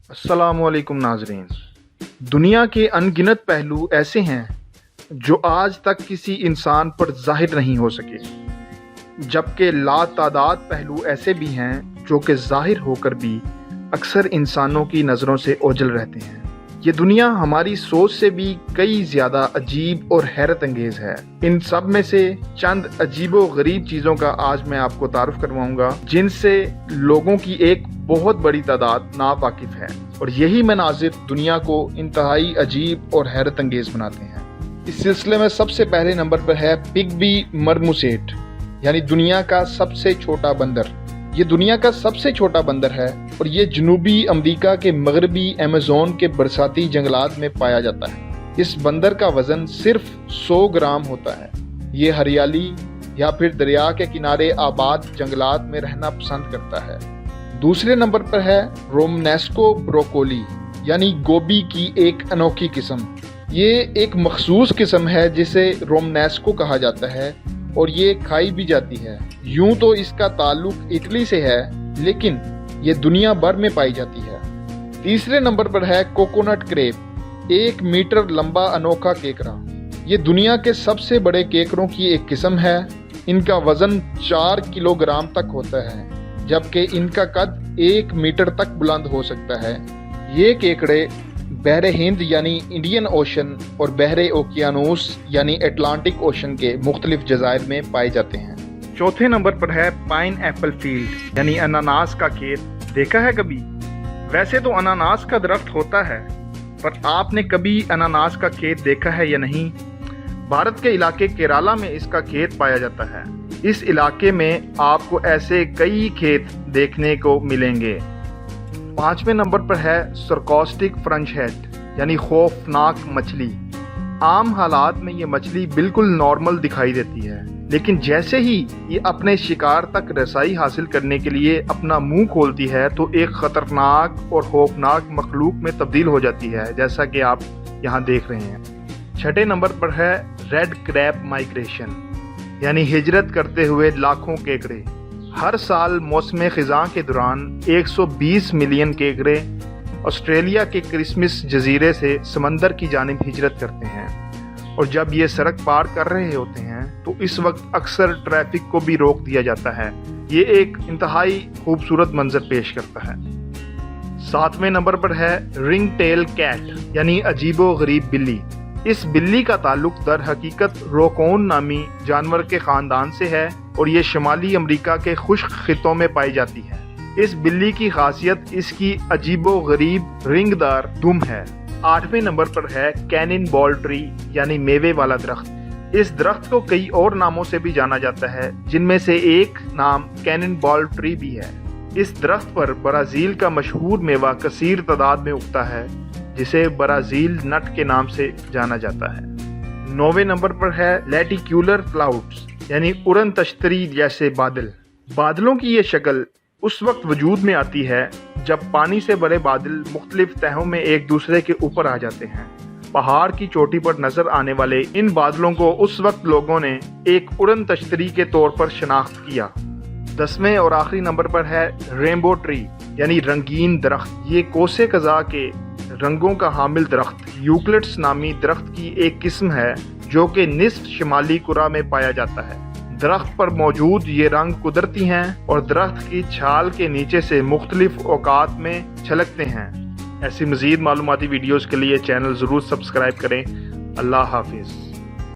अस्सलामुअलैकुम नाजरीन। दुनिया के अनगिनत पहलू ऐसे हैं जो आज तक किसी इंसान पर जाहिर नहीं हो सके, जबकि लातादाद पहलू ऐसे भी हैं जो कि जाहिर होकर भी अक्सर इंसानों की नज़रों से ओझल रहते हैं। ये दुनिया हमारी सोच से भी कई ज़्यादा अजीब और हैरत अंगेज़ है। इन सब में से चंद अजीबो गरीब चीज़ों का आज मैं आपको तारुफ करवाऊंगा, जिनसे लोगों की एक बहुत बड़ी तादाद नावाकिफ है, और यही मनाजिर दुनिया को इंतहाई अजीब और हैरत अंगेज़ बनाते हैं। इस सिलसिले में सबसे पहले नंबर पर है पिग्मी मरमोसेट, यानी दुनिया का सबसे छोटा बंदर। ये दुनिया का सबसे छोटा बंदर है और ये जनूबी अमेरिका के मगरबी अमेज़न के बरसाती जंगलात में पाया जाता है। इस बंदर का वजन सिर्फ 100 ग्राम होता है। ये हरियाली या फिर दरिया के किनारे आबाद जंगलात में रहना पसंद करता है। दूसरे नंबर पर है रोमनेस्को ब्रोकोली, यानी गोभी की एक अनोखी किस्म। ये एक मखसूस किस्म है जिसे रोमनेस्को कहा जाता है और ये खाई भी जाती है। यूं तो इसका ताल्लुक इटली से है, लेकिन ये दुनिया भर में पाई जाती है। तीसरे नंबर पर है कोकोनट क्रेप, 1 मीटर लंबा अनोखा केकड़ा। ये दुनिया के सबसे बड़े केकड़ों की एक किस्म है। इनका वजन 4 किलोग्राम तक होता है, जबकि इनका कद 1 मीटर तक बुलंद हो सकता है। ये केकड़े बहरे हिंद यानी इंडियन ओशन और बहरे ओकियानूस यानी अटलांटिक ओशन के मुख्तलिफ जज़ायर में पाए जाते हैं। चौथे नंबर पर है पाइन एप्पल फील्ड, यानी अनानास का खेत। देखा है कभी? वैसे तो अनानास का दरख्त होता है, पर आपने कभी अनानास का खेत देखा है या नहीं? भारत के इलाके केरला में इसका खेत पाया जाता है। इस इलाके में आपको ऐसे कई खेत देखने को मिलेंगे। पांचवें नंबर पर है सरकॉस्टिक फ्रेंच हेड, यानी खौफनाक मछली। आम हालात में ये मछली बिल्कुल नॉर्मल दिखाई देती है, लेकिन जैसे ही ये अपने शिकार तक रसाई हासिल करने के लिए अपना मुंह खोलती है तो एक खतरनाक और खौफनाक मखलूक में तब्दील हो जाती है, जैसा कि आप यहाँ देख रहे हैं। छठे नंबर पर है रेड क्रैब माइग्रेशन, यानी हिजरत करते हुए लाखों केकड़े। हर साल मौसम ख़िज़ां के दौरान 120 मिलियन केकड़े ऑस्ट्रेलिया के क्रिसमस जजीरे से समंदर की जानिब हिजरत करते हैं, और जब ये सड़क पार कर रहे होते हैं तो इस वक्त अक्सर ट्रैफिक को भी रोक दिया जाता है। ये एक इंतहाई खूबसूरत मंजर पेश करता है। सातवें नंबर पर है रिंग टेल कैट, यानी अजीबो गरीब बिल्ली। इस बिल्ली का ताल्लुक दर हकीकत रोकोन नामी जानवर के ख़ानदान से है और ये शुमाली अमेरिका के खुश्क खित्तों में पाई जाती है। इस बिल्ली की खासियत इसकी अजीबो गरीब रिंगदार दुम है। आठवें नंबर पर है कैनिन बॉल ट्री, यानी मेवे वाला दरख्त। इस दरख्त को कई और नामों से भी जाना जाता है, जिनमें से एक नाम कैनिन बॉल ट्री भी है। इस दरख्त पर ब्राज़ील का मशहूर मेवा कसीर तादाद में उगता है, जिसे ब्राज़ील नट के नाम से जाना जाता है। 9वें नंबर पर है लेटिक्यूलर क्लाउड्स, यानी उड़न तश्तरी जैसे बादल। बादलों की ये शक्ल उस वक्त वजूद में आती है जब पानी से भरे बादल मुख्तलिफ तहों में एक दूसरे के ऊपर आ जाते हैं। पहाड़ की चोटी पर नजर आने वाले इन बादलों को उस वक्त लोगों ने एक उड़न तश्तरी के तौर पर शनाख्त किया। 10वें और आखिरी नंबर पर है रेनबो ट्री, यानी रंगीन दरख्त। ये कोसे कज़ा के रंगों का हामिल दरख्त यूक्लिड्स नामी दरख्त की एक किस्म है, जो कि निस्फ शिमाली कुरा में पाया जाता है। दरख्त पर मौजूद ये रंग कुदरती हैं और दरख्त की छाल के नीचे से मुख्तलिफ औकात में छलकते हैं। ऐसी मज़ीद मालूमाती वीडियोज़ के लिए चैनल ज़रूर सब्सक्राइब करें। अल्लाह हाफिज़।